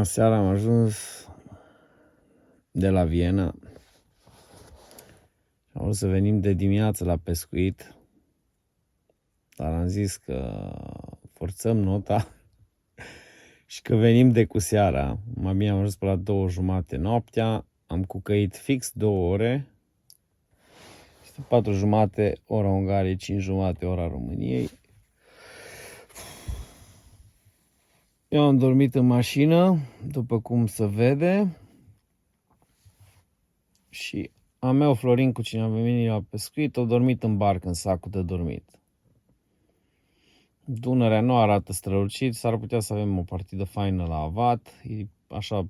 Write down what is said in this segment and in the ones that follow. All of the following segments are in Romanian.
Aseară am ajuns de la Viena. Am vrut să venim de dimineață la pescuit, dar am zis că forțăm nota și că venim de cu seara. Mai bine am ajuns pe la 2:30 noaptea, am cucăit fix 2 ore. 4:30 ora Ungariei, 5:30 ora României. Eu am dormit în mașină, după cum se vede. Și a meu Florin, cu cine am venit la pescuit, a dormit în barcă, în sacul de dormit. Dunărea nu arată strălucit, s-ar putea să avem o partidă faină la avat, e așa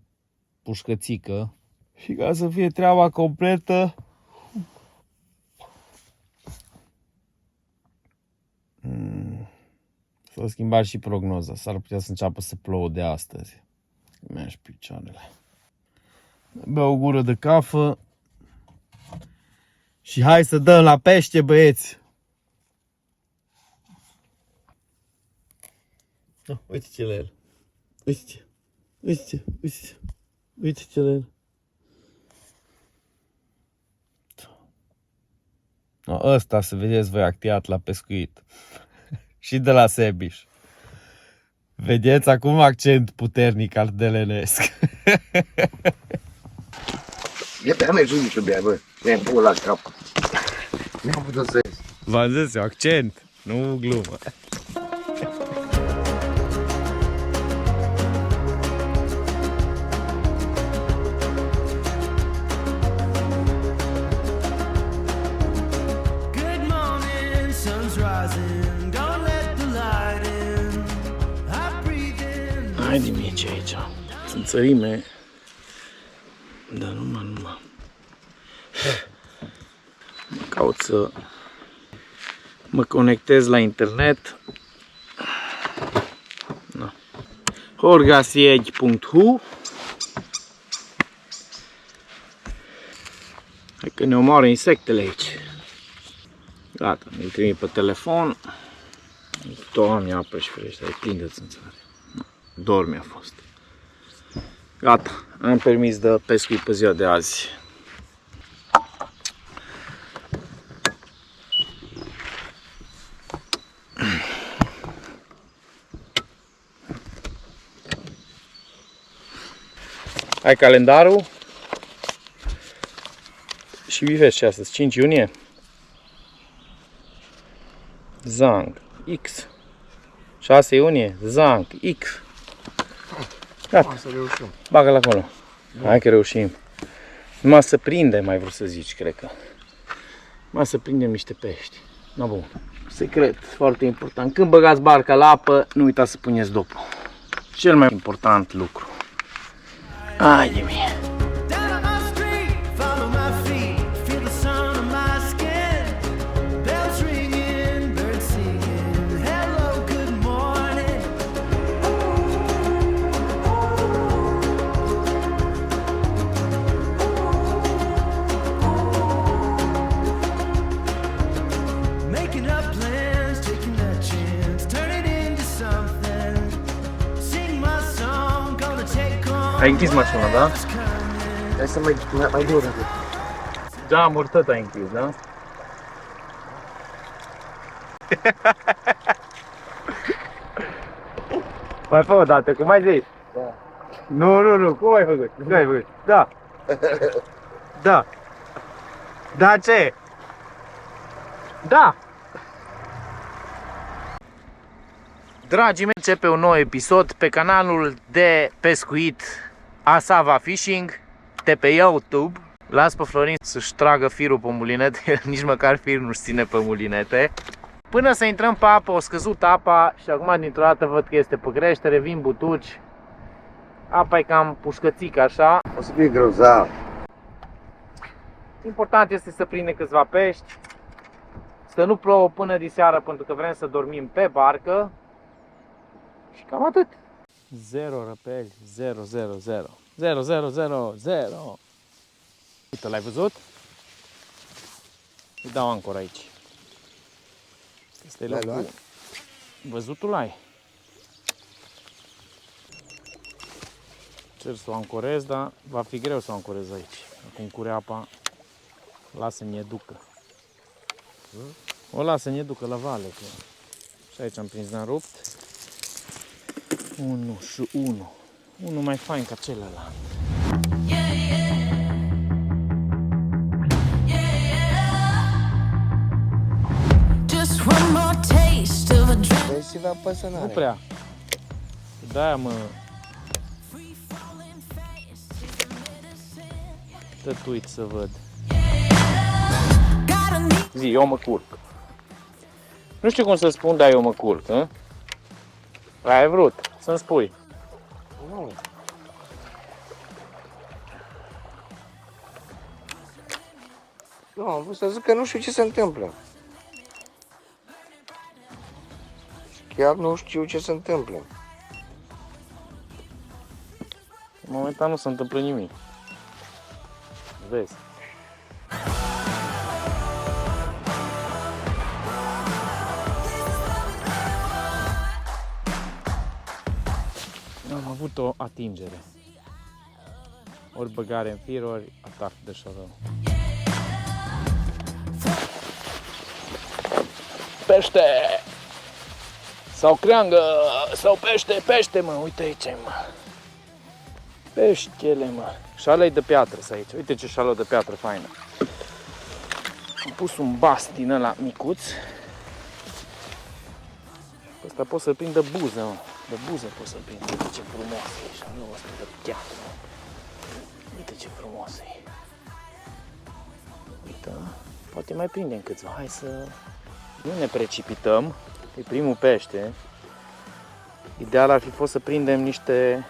pușcățică. Și ca să fie treaba completă, s-a schimbat și prognoza, s-ar putea să înceapă să plouă de astăzi. Mi-aș picioarele. Beau o gură de cafă și hai să dăm la pește, băieți! Oh, uite ce la el. Uite, uite, uite, uite ce la el. Ăsta, să vedeți voi, actiat la pescuit. Și de la Sebiș. Vedeți acum accent puternic ardelenesc. E pe mea junică bea, bă. Mi-am pus la cap. Nu putut să ies. V-am zis eu, accent, nu glumă. Haide mici aici, sunt țărime, dar numai. Mă caut să mă conectez la internet. No. Horgasiegi.hu. Hai că ne omoară insectele aici. Gata, mi-l trimit pe telefon. Doamne, apă și ferește, e plin de țânțare. Dor mi-a fost. Gata, am permis de pescuit pe ziua de azi. Ai calendarul și vezi ce astăzi, 5 iunie. Zang X. 6 iunie, Zang X. Gata. Să reușim. Bagă-l acolo. Hai că reușim. Numai să prindem, mai vrut să zici, cred că. Numai să prindem niște pești. Na bun. Secret, foarte important. Când băgați barca la apă, nu uitați să puneți dopul. Cel mai important lucru. Ai de mie. Ai închis mașina, da? Hai să mai dur. Da, murtăt ai închis, da? Mai fă o dată, cum ai zis? Da. Nu, cum ai făcut? Cum ai făcut? Da. Da. Da ce? Da. Dragii mei, începe un nou episod pe canalul de pescuit Asava Fishing de pe YouTube. Las pe Florin să-și tragă firul pe mulinete, nici măcar fir nu-și ține pe mulinete. Până să intrăm pe apă, o scăzut apa și acum dintr-o dată văd că este pe creștere, vin butuci. Apa e cam pușcățică așa. O să fie grozav. Important este să prindem câțiva pești, să nu plouă până diseară pentru că vrem să dormim pe barcă. Și cam atât. 0 răpeli, 0, 0, 0. 0, 0, 0, 0. Uite, l-ai văzut? Îi dau ancor aici. Este locul. luat? Văzutul ai. Încerc să o ancorez, dar va fi greu să o ancorez aici. Acum cure apa, lasă-mi e ducă. O lasă-mi ducă la vale. Că... Și aici am prins, n-am rupt. Unu și unu. Unul mai fain ca celălalt. Vrei să vă apăsă Nu prea. De-aia mă... Tătuit să văd. Zi, eu mă curc. Nu știu cum să spun, dar eu mă curc, hă? Ai vrut să-mi spui. Nu. Nu, am vrut să zic că nu știu ce se întâmplă. Chiar nu știu ce se întâmplă. Momentan nu se întâmplă nimic. Vezi. Am avut o atingere. Ori băgare în fir, ori atac de șorău. Pește! Sau creangă! Sau pește! Pește, mă! Uite aici, mă! Peștele, mă! Șalei de piatră aici. Uite ce șalou de piatră faină. Am pus un bast din ăla micuț. Ăsta pot să-l prind de buză, mă. De buză pot să-l prind. Uite ce frumos e șaloul ăsta de piatră, mă. Uite ce frumos e. Uite, poate mai prindem câțiva. Hai să nu ne precipităm. E primul pește. Ideal ar fi fost să prindem niște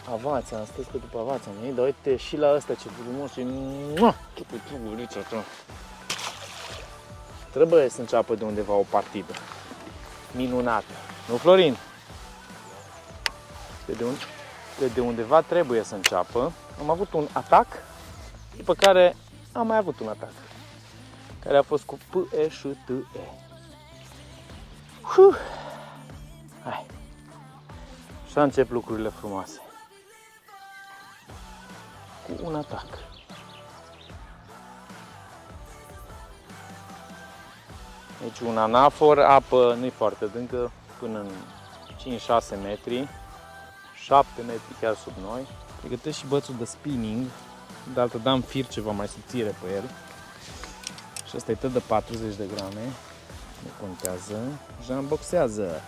avați. Am stat după avați am venit, dar uite și la ăsta ce frumos e. Trebuie să înceapă de undeva o partidă minunată. Nu, Florin? De undeva trebuie să înceapă. Am avut un atac, după care am mai avut un atac, care a fost cu P-E și T-E. Hai. Și încep lucrurile frumoase. Cu un atac. Deci un anafor, apă nu-i foarte adâncă, până în 5-6 metri, 7 metri chiar sub noi. Pregătesc și bățul de spinning, de altă dam fir ceva mai subțire pe el. Și ăsta e tot de 40 de grame, nu contează, Jean boxează.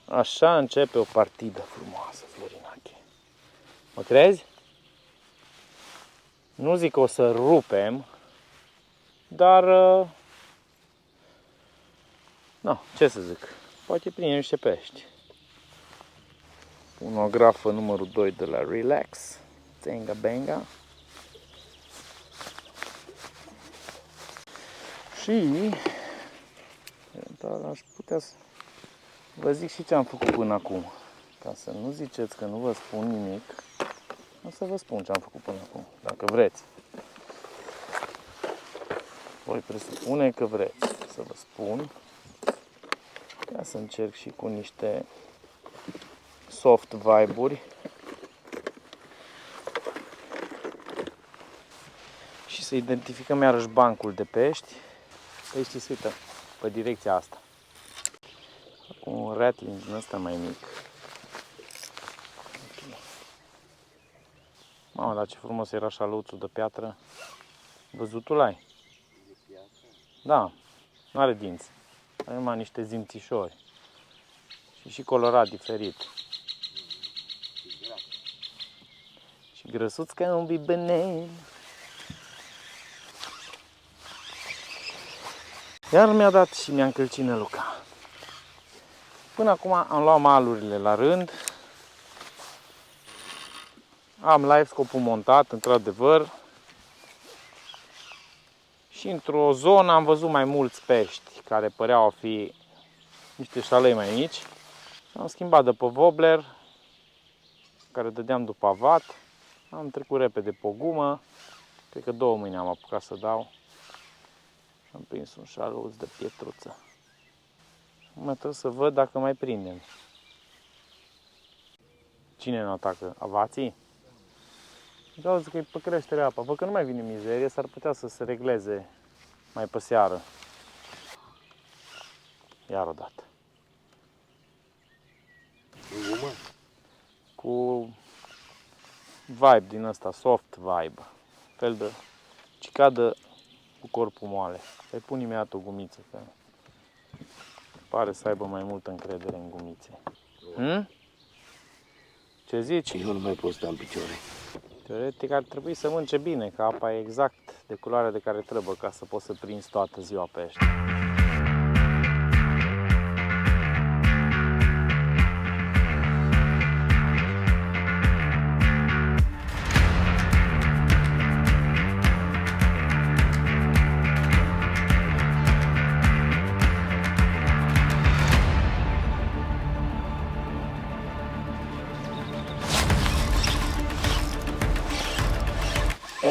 Așa începe o partidă frumoasă, Florinache. Mă crezi? Nu zic că o să rupem, dar... No, ce să zic, poate prinde niște pești. Pun o grafă numărul 2 de la Relax, Zenga Benga. Și aș putea să vă zic și ce am făcut până acum. Ca să nu ziceți că nu vă spun nimic, o să vă spun ce am făcut până acum, dacă vreți. Voi presupune că vreți să vă spun. Ia să încerc și cu niște soft vibe-uri. Și să identificăm iarăși bancul de pești. Peștii se uită pe direcția asta. Cu un rattling din ăsta mai mic. Okay. Mamă, dar ce frumos era șaluțul de piatră. Văzutul ai? Da, nu are dinți. Are numai niște zimțișori. Și colorat diferit. Și grăsuț ca un bibenel. Iar mi-a dat și mi-a încălcină Luca. Până acum am luat malurile la rând. Am live scopul montat, într-adevăr. Și într-o zonă am văzut mai mulți pești care păreau a fi niște șalei mai mici. Am schimbat de pe wobbler, care dădeam după avat. Am trecut repede pe o gumă. Cred că 2 mâini am apucat să dau. Și am prins un șaluț de pietruță. Mai trebuie să văd dacă mai prindem. Cine nu atacă? Avații? Vreau că e pe creștere apa. Văd că nu mai vine mizerie, s-ar putea să se regleze mai pe seară. Iar odată. Cu vibe din ăsta, soft vibe. Fel de cicadă cu corpul moale. Să-i pun imediat o gumiță, că pare să aibă mai multă încredere în gumițe. Ce zici? Eu nu mai pot sta în picioare. Teoretic ar trebui să mănânce bine, că apa e exact de culoarea de care trebuie ca să poți să prinzi toată ziua pește.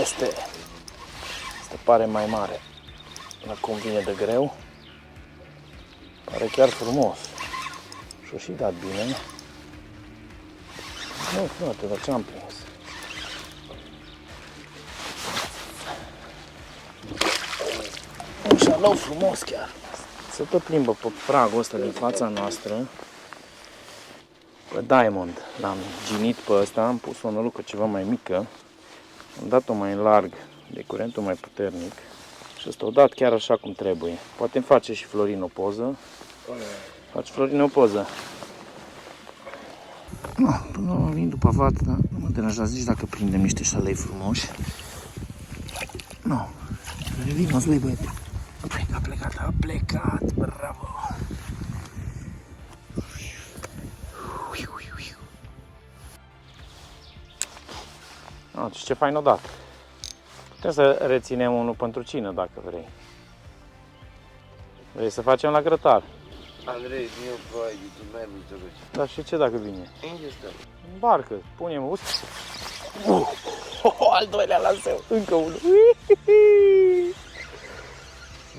Este pare mai mare, la cum vine de greu, pare chiar frumos și-o și dat bine. Nu, frate, dar ce-am prins? Un șalou frumos chiar. Se tot plimbă pe pragul ăsta din fața noastră. Pe Diamond l-am ginit pe ăsta, am pus o nălucă ceva mai mică. Am dat-o mai larg, de curentul mai puternic și ăsta o dat chiar așa cum trebuie. Poate îmi face și Florin o poză. Faci Florin o poză. Până la urmă vin după vat, dar nu mă deranjează nici dacă prindem niște șalei frumoși. Nu, revin, băi băiete. A plecat, bravo. Și ce fain o dat. Putem să reținem unul pentru cină, dacă vrei. Vrei să facem la grătar? Andrei, nu vai, tu mai mult răci. Dar și ce dacă vine? Unde stăm? În barcă, punem uite. Al doilea lanseu, încă unul.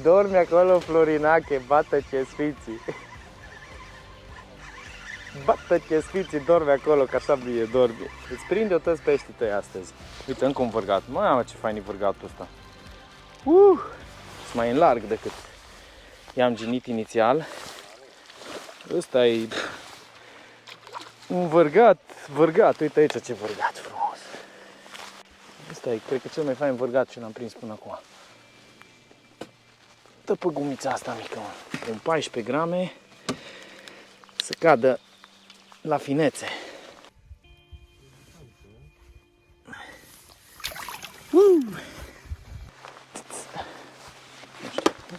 Dormi acolo, Florinache, bată-ce sfinții. Bată-ce sfinții, dormi acolo, că așa bine dormi. Îți prinde-o toți peștii tăi astăzi. Uite, încă un vârgat. Mamă, ce fain e vârgatul ăsta. Sunt mai în larg decât i-am ginit inițial. Ăsta e un vârgat. Uite aici ce vârgat frumos. Ăsta e, cred că cel mai fain vârgat ce l-am prins până acum. Dă pe gumița asta mică, mă. Un 14 grame să cadă la finețe.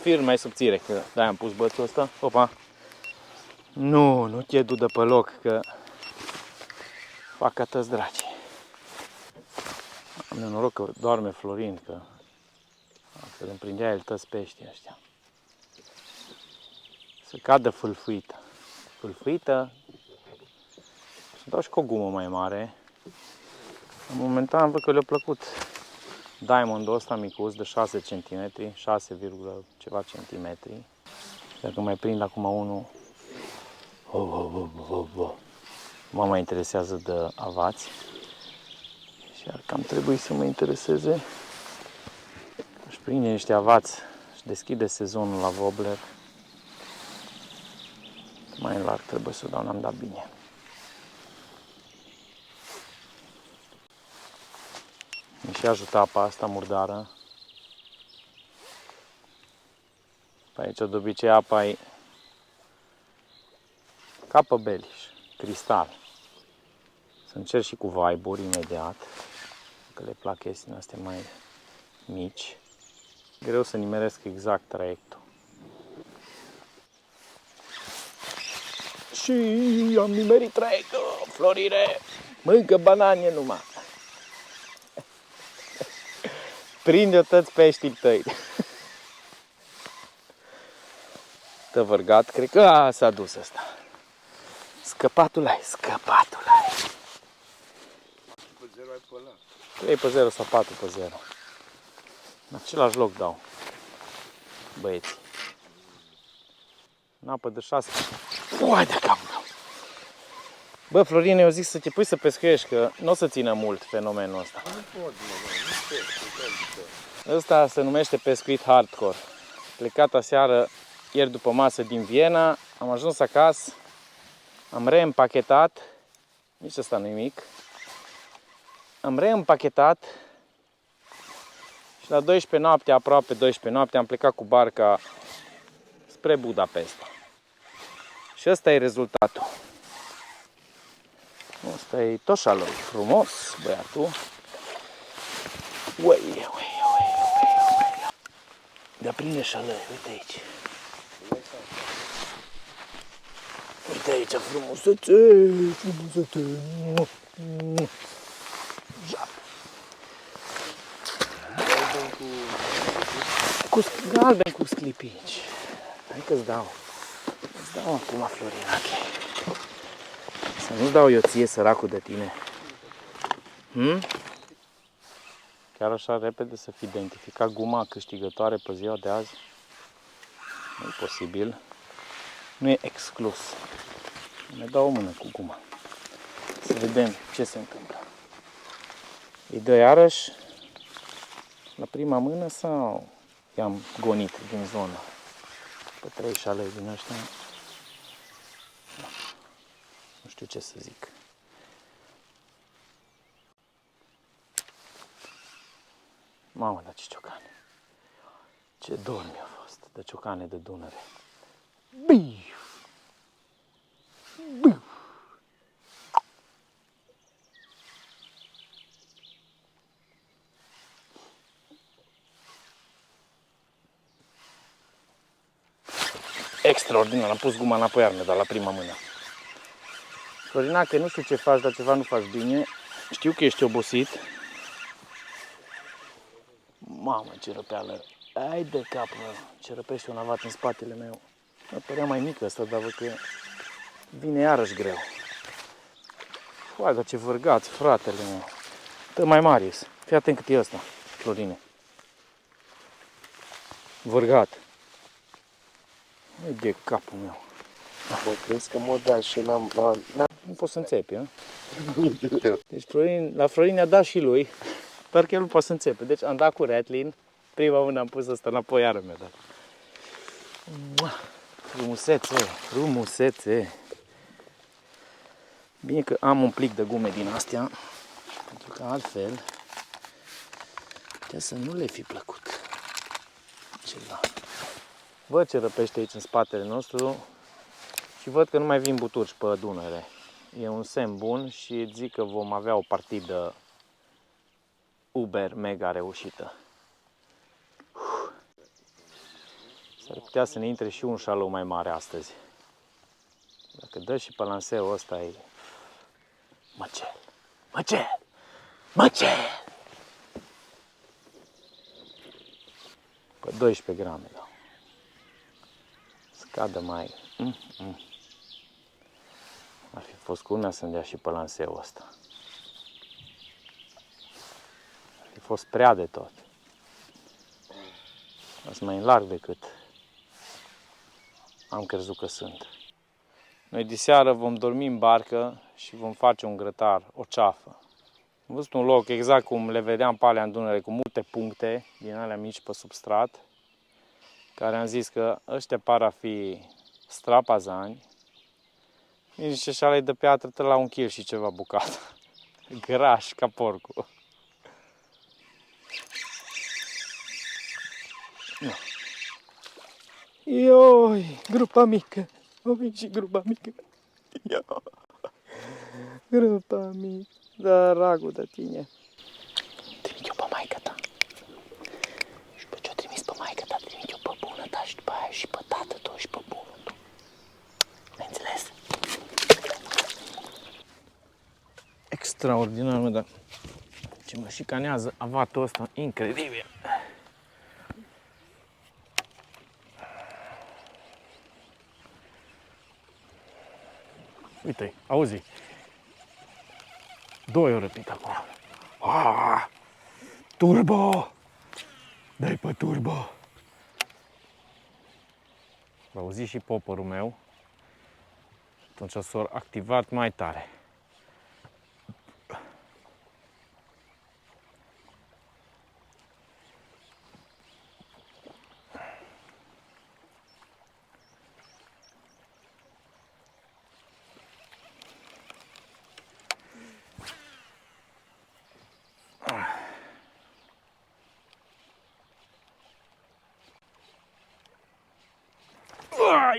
Fir mai subțire, că de-aia am pus bățul ăsta. Opa! Nu te du de pe loc, că fac atâți draci. Am noroc că doarme Florin, că altfel îmi prindea el toți peștii ăștia. Să cadă fâlfâită. Fâlfâită. Să dau și cu o gumă mai mare. Momentan văd că le-a plăcut Diamondul ăsta micuț de 6 cm, 6, ceva centimetri. Dacă mai prind acum unul, mă mai interesează de avați. Și ar cam trebui să mă intereseze. Aș prinde niște avați și deschide sezonul la wobbler. Mai în larg trebuie să dau, n-am dat bine. Mi și ajută apa asta murdară. Pe aici de obicei apa e ca pe beliș, cristal. Să încerc și cu vibe-uri imediat, că le plac chestiile astea mai mici. Greu să nimeresc exact traiectul. Și am nimerit traiectul, Florire, mâncă banane numai. Prinde-o toți peștii tăi. Tăvărgat, cred că s-a dus ăsta. Scăpatul ai. 3 pe 0 sau 4 pe 0. În același loc dau. Băieți. În apă de 6. Uai de capul meu. Bă, Florin, eu zic să te pui să pescuiești, că nu o să țină mult fenomenul ăsta. Ăsta se numește pescuit hardcore. Plecat aseară, ieri după masă din Viena, am ajuns acasă, am reîmpachetat, nici ăsta nu-i mic, am reîmpachetat și la 12 noapte, aproape 12 noapte, am plecat cu barca spre Budapesta. Și ăsta e rezultatul. Ăsta e toșalul, frumos, băiatul. Uai. Dar prinde șalăi, uite aici. Uite aici, frumusețe. Galben cu sclipici. Hai că-ți dau. Îți dau acum, Florinache. Să nu dau eu ție, săracul de tine. Chiar așa repede să fi identificat guma câștigătoare pe ziua de azi? Nu e posibil. Nu e exclus. Ne dau o mână cu guma. Să vedem ce se întâmplă. Îi dă iarăși la prima mână sau i-am gonit din zonă? Pe 3 șalei din ăștia. Nu știu ce să zic. Mamă, dar ce ciocane. Ce dor mi-a fost de ciocane de Dunăre. Biu! Biu! Extraordinar, am pus guma înapoi arme, dar la prima mână. Florinache, nu știu ce faci, dar ceva nu faci bine. Știu că ești obosit. Mamă, ce răpeală. Ai de cap, mă. Ce răpește un avat în spatele meu. Mă părea mai mică asta, dar văd că vine iarăși greu. Foai, dar ce vârgați, fratele meu. Dă mai Marius. Fii atent cât e ăsta, Florine. Vârgat. Ai de capul meu. Bă, crezi că mă da și n-am... Nu poți să înțepi, a? Deci la Florin i-a dat și lui, doar că el nu poate să înțepe. Deci am dat cu Ratlin, prima mână am pus asta înapoi, iară mi-a dat. Frumusețe, frumusețe. Bine că am un plic de gume din astea, pentru că altfel putea să nu le fi plăcut ceva. Văd ce răpește aici în spatele nostru și văd că nu mai vin buturci pe Dunăre. E un semn bun și zic că vom avea o partidă uber mega reușită. S-ar putea să ne intre și un șalou mai mare astăzi. Dacă dă și pe lanseul ăsta e măcel, măcel, măcel! Pe 12 grame, da. Scadă mai... Ar fi fost culmea să-mi dea și pe lanseul ăsta. Ar fi fost prea de tot. Ați mai în larg decât am crezut că sunt. Noi diseară vom dormi în barcă și vom face un grătar, o ceafă. Am văzut un loc exact cum le vedeam pe alea în Dunăre, cu multe puncte din alea mici pe substrat, care am zis că ăștia par a fi strapazani. Nici șalei de piatră tot la 1 kg și ceva bucată. Graș ca porcul. Ioi, grupa mică. O vin și grupa mică. Grupa mică. Da, ragul de tine. Trimit eu pe maică ta. Și pe ce-o trimis pe maică ta, trimit eu pe bună ta și după aia și pe tată tău și pe bunul tău. Ai înțeles? Extraordinar, mă, dar ce mă șicanează avatul ăsta, incredibil. Uite-i, auzi. 2 ori răpit acum. Turbo! Dai pe turbo! L-auzi și popărul meu. Atunci s-a activat mai tare.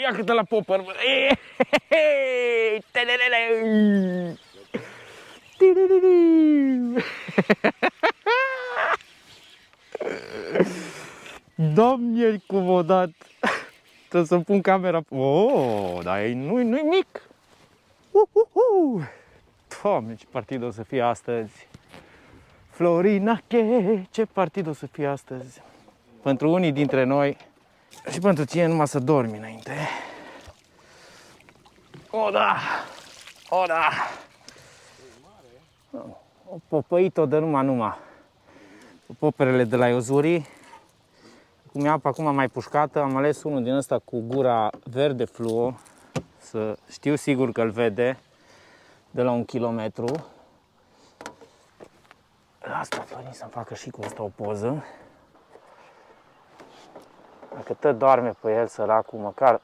ia câtă la popper, bă. Doamne, cum o dat. Trebuie să pun camera. Oh, dar nu-i mic. Doamne, ce partid o să fie astăzi. Florinache, ce partid o să fie astăzi. Pentru unii dintre noi și pentru tine numai să dormi înainte. O, da! O, da! O popăit-o de numai. Poperele de la Iozuri. Cum e apa acum mai pușcată, am ales unul din ăsta cu gura verde fluo. Să știu sigur că îl vede de la 1 kilometru. Asta Florin să-mi facă și cu asta o poză. Dacă tot doarme pe el, săracul, măcar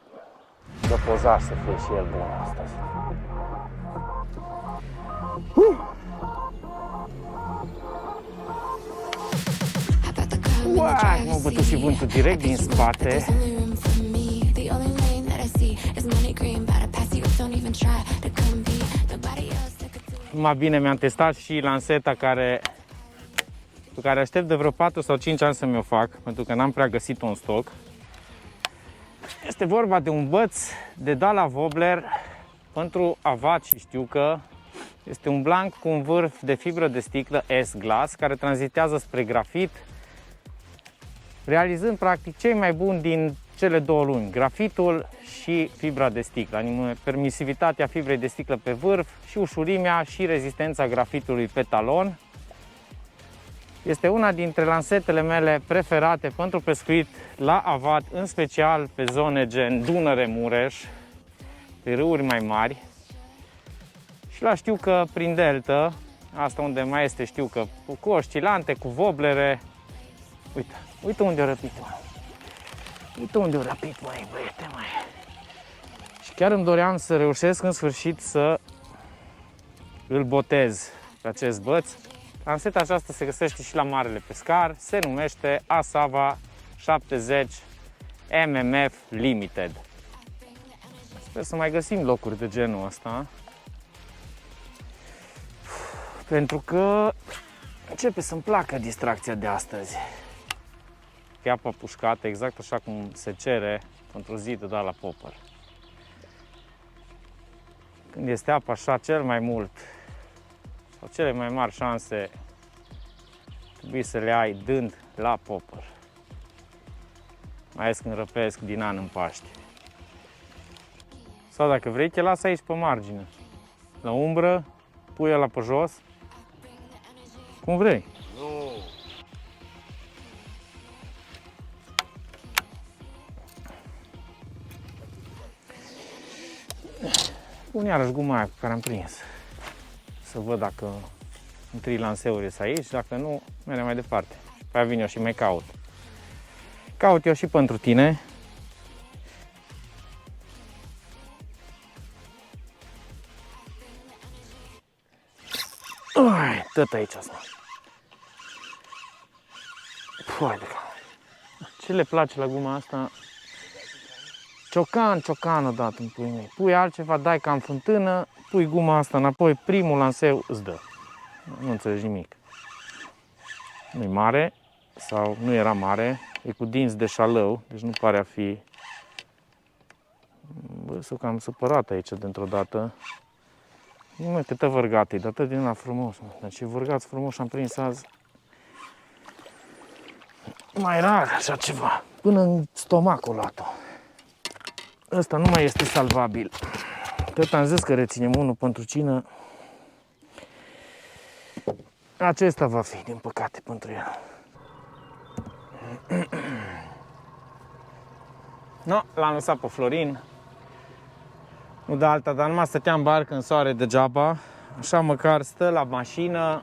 de pozaj să fie și el bun astăzi. Uai, m-a bătut și vântul direct din spate. Mai bine mi-am testat și lanseta pe care aștept de vreo 4 sau 5 ani să mi-o fac, pentru că n-am prea găsit-o în stoc. Este vorba de un băț de Dalla Wobbler pentru avat și știucă. Este un blanc cu un vârf de fibră de sticlă S-Glass care tranzitează spre grafit, realizând practic cei mai buni din cele două lumi, grafitul și fibra de sticlă, anume permisivitatea fibrei de sticlă pe vârf și ușurimea și rezistența grafitului pe talon. Este una dintre lansetele mele preferate pentru pescuit la avat, în special pe zone gen Dunăre-Mureș, pe râuri mai mari. Și la știucă prin delta, asta unde mai este știucă, cu oscilante, cu voblere. Uite unde o răpit, mă. Uite unde o răpit, măi, băiete, măi. Și chiar îmi doream să reușesc în sfârșit să îl botez pe acest băț. Lanseta aceasta se găsește și la Marele Pescar, se numește Asava 70 MMF Limited. Sper să mai găsim locuri de genul ăsta, pentru că începe să-mi placă distracția de astăzi. E apa pușcată, exact așa cum se cere într-o zi de dat la popper. Când este apa așa, cel mai mult sau cele mai mari șanse trebuie să le ai dând la popper. Mai ales când răpesc din an în Paște. Sau dacă vrei, te las aici pe margine. La umbră, pui ăla pe jos. Cum vrei. Nu. Pun iarăși guma aia cu care am prins. Să văd dacă întâi lanseuri sunt aici, dacă nu, mergem mai departe. Pe aia vin eu și mai caut. Caut eu și pentru tine. Uai, tot aici asta. Păi de ce le place la guma asta? Ciocan odată în pui mei. Pui altceva, dai ca în fântână, pui guma asta înapoi, primul lanseu îți dă. Nu înțelegi nimic. Nu-i mare sau nu era mare, e cu dinți de șalău, deci nu pare a fi. Bă, s-o cam supărat aici dintr-o dată. Nu mă, câtă vărgat e, dar tot din la frumos. Mă. Deci vărgați frumos și am prins azi. Mai rar așa ceva, până în stomacul luat-o. Ăsta nu mai este salvabil. Tot am zis că reținem unul pentru cină. Acesta va fi, din păcate, pentru el. No, l-am lăsat pe Florin. Nu de alta, dar numai stăteam în barcă în soare degeaba. Așa măcar stă la mașină,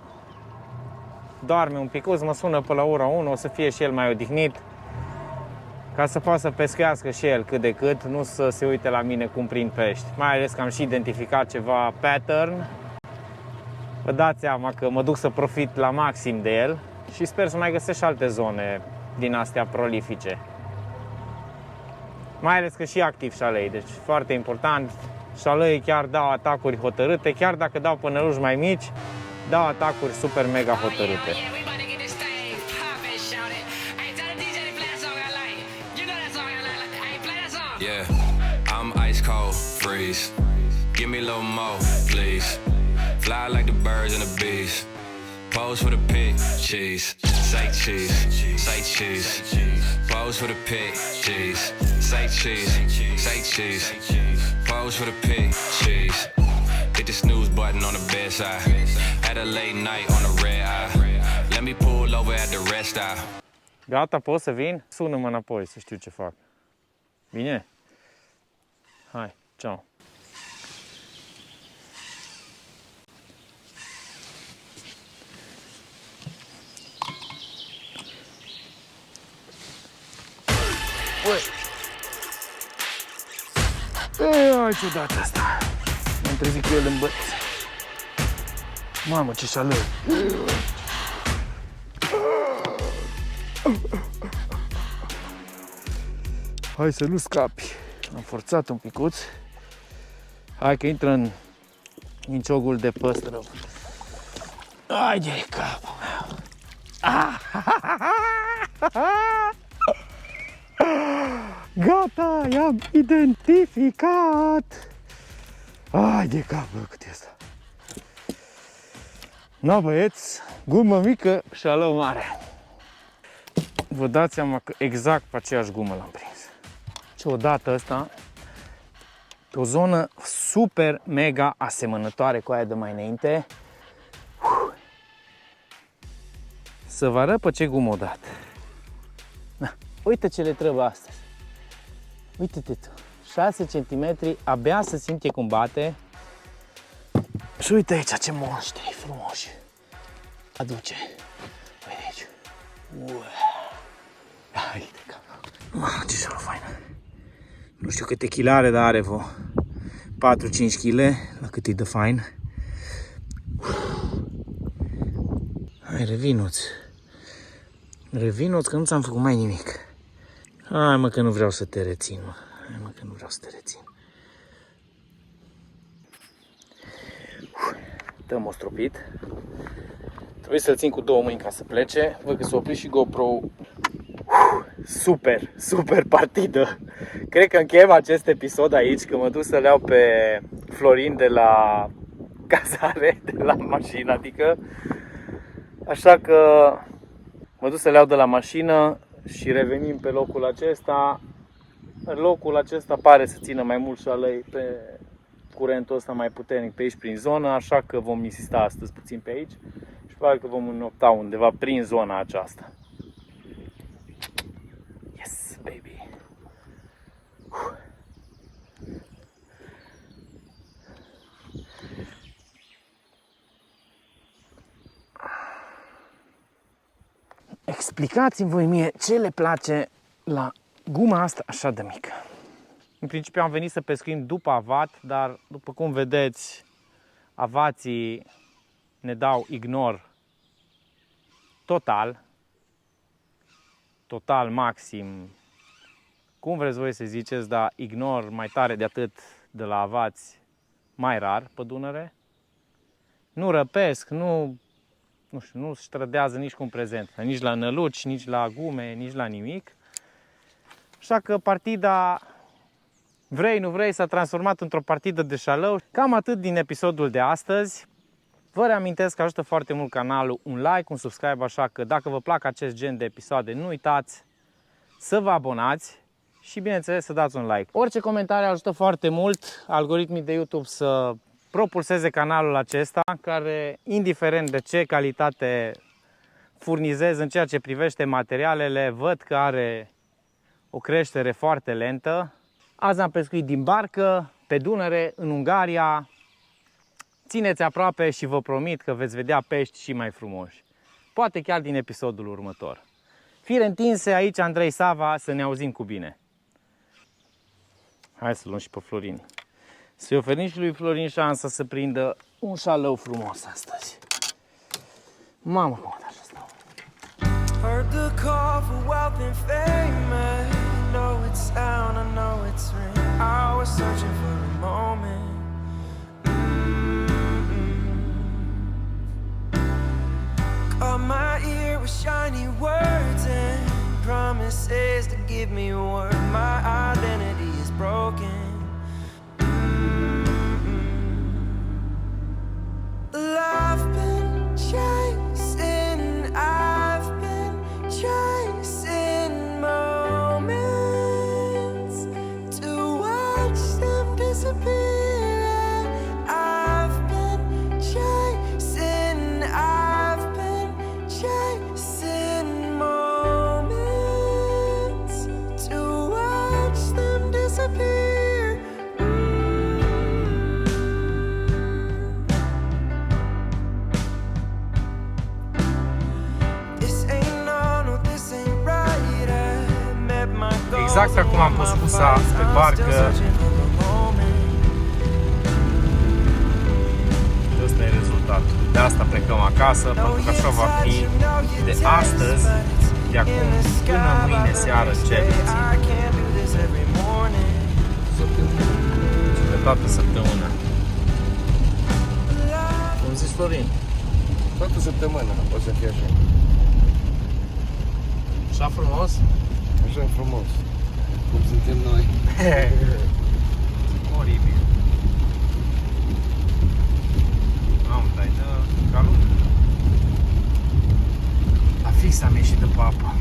doarme un picuț, mă sună pe la ora 1, o să fie și el mai odihnit. Ca să poată să pescuiască și el cât de cât, nu să se uite la mine cum prind pești. Mai ales că am și identificat ceva pattern. Vă dați seama că mă duc să profit la maxim de el și sper să mai găsesc și alte zone din astea prolifice. Mai ales că și activ șalei, deci foarte important. Șaleii chiar dau atacuri hotărâte, chiar dacă dau pănăluși mai mici, dau atacuri super mega hotărâte. Yeah, I'm ice cold, freeze. Give me a little more, please. Fly like the birds and the bees. Pose for the pig, cheese. Say cheese, say cheese. Pose for the pig, cheese. Say cheese, say cheese. Pose for the pig, cheese. Hit the snooze button on the bedside. Had a late night on the red eye. Let me pull over at the rest stop. Gata, pot să vin? Sună-mă înapoi să știu ce fac. Bine? Hai, ciao. Ai ciudat asta. M-am trezit cu el în băț. Mamă, ce șalău. Hai să nu scapi. Am forțat un picuț. Hai că intră în minciogul de păstrăv. Ai de capul meu. Gata, i-am identificat. Ai de capul cât e asta. No, băieți, gumă mică, șalău mare. Vă dați seama că exact pe aceeași gumă l-am prins. Și odată asta, pe o zonă super mega asemănătoare cu aia de mai înainte. Să vă arăt pe ce gumă odată. Na, uite ce le trebuie astăzi. Uite-te tu, 6 cm, abia să simte cum bate. Și uite aici ce monștri frumoși. Aduce. Uite aici. Hai de cap. Mamă, ce șală faină. Nu știu câte kg are, dar are vreo 4-5 kg, la cât e de fain. Hai, revinuți. Revinuți că nu ți-am făcut mai nimic. Hai mă că nu vreau să te rețin, mă. Hai mă că nu vreau să te rețin. Dăm o stropit. Trebuie să-l țin cu două mâini ca să plece. Văd că s-a oprit și GoPro. Super, super partidă. Cred că încheiem acest episod aici, că mă duc să le iau pe Florin de la cazare, de la mașină, adică. Așa că mă duc să le iau de la mașină și revenim pe locul acesta. Locul acesta pare să țină mai mult șalei pe curentul ăsta mai puternic pe aici prin zonă, așa că vom insista astăzi puțin pe aici și probabil că vom înnopta undeva prin zona aceasta. Yes, baby! Explicați-mi voi mie ce le place la guma asta așa de mică. În principiu am venit să pescuim după avat, dar după cum vedeți, avații ne dau ignor total. Total, maxim, cum vreți voi să ziceți, dar ignor mai tare de atât de la avați mai rar pe Dunăre. Nu răpesc, nu știu, nu se trădează nici cum prezent, nici la năluci, nici la gume, nici la nimic. Așa că partida, vrei, nu vrei, s-a transformat într-o partidă de șalău. Cam atât din episodul de astăzi. Vă reamintesc că ajută foarte mult canalul un like, un subscribe, așa că dacă vă plac acest gen de episoade, nu uitați să vă abonați și bineînțeles să dați un like. Orice comentariu ajută foarte mult algoritmii de YouTube să propulseze canalul acesta, care, indiferent de ce calitate furnizez în ceea ce privește materialele, văd că are o creștere foarte lentă. Azi am pescuit din barcă, pe Dunăre, în Ungaria. Țineți aproape și vă promit că veți vedea pești și mai frumoși. Poate chiar din episodul următor. Fire întinse, aici Andrei Sava, să ne auzim cu bine. Hai să luăm și pe Florin. Să-i oferim și lui Florin șansa să prindă un șalău frumos astăzi. Mamă, cum așa stau. Heard the call for wealth and fame, and its sound, I know it's real. I was searching for a moment. Caught my ear with shiny words and promises to give me a word. My identity is broken. I've been chasing, I've been chasing moments to watch them disappear. I've been chasing, I've been chasing moments to watch them disappear. This ain't no, this ain't right. I met my goals. Exact acum am pus cusa pe barcă. Ăsta e rezultatul. De asta plecăm acasă, pentru că așa va fi de astăzi, de acum până mâine seară cel puțin. Pe toată săptămâna. Cum zici, Florin? Toată săptămâna o să fie așa. Așa frumos? Așa frumos. Cum suntem noi. Oribil. Am dai de calul. La fix am ieșit de pe apă.